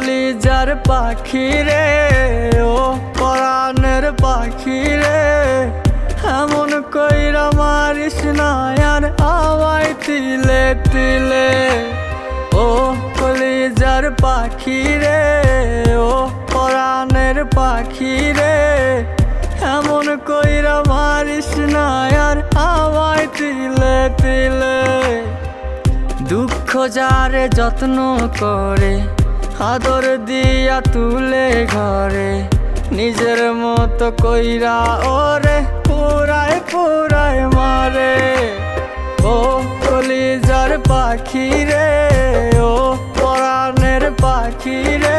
কলিজার পাখি রে, ও পরাণের পাখি রে, এমন কইরা মারিস না আর আমায় তিলে তিলে। ও কলিজার পাখি রে, ও পরাণের পাখি রে, এমন কইরা মারিস না আর আমায় তিলে তিলে। দুঃখ যারে যত্ন করে, আদর দিয়া তুলে ঘরে, নিজের মতো কইরা ওরে পুরায় পুরায় মারে। ও কলিজার পাখি রে, ও পরাণের পাখি রে,